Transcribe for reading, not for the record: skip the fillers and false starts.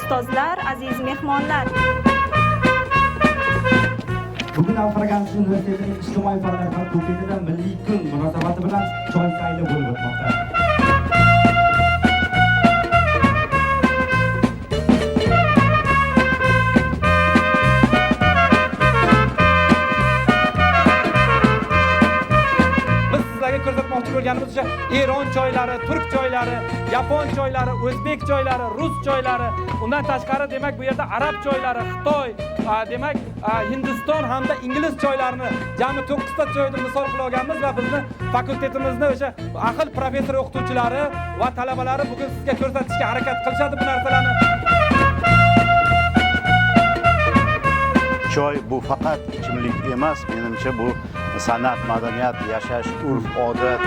ustozlar, aziz mehmonlar. Bugun Afg'oniston universitetining ijtimoiy fanlar fakultetida Milliy kun munosabati bilan choy sayli bo'lib o'tmoqda. Ko'rsatmoqchi bo'lganimizcha Eron choylari, turk choylari, yapon choylari, o'zbek choylari, rus choylari, undan tashqari demak bu yerda arab choylari, Xitoy, demak Hindiston hamda ingliz choylarini jami 9 ta choyni misol qilib olganmiz va bizni fakultetimizni o'sha ahil professor o'qituvchilari va talabalari bugun sizga ko'rsatishga harakat qilishadi bu narsalarni. Choy bu faqat ichimlik emas, menimcha bu san'at, madaniyat, yashash, urf, odat.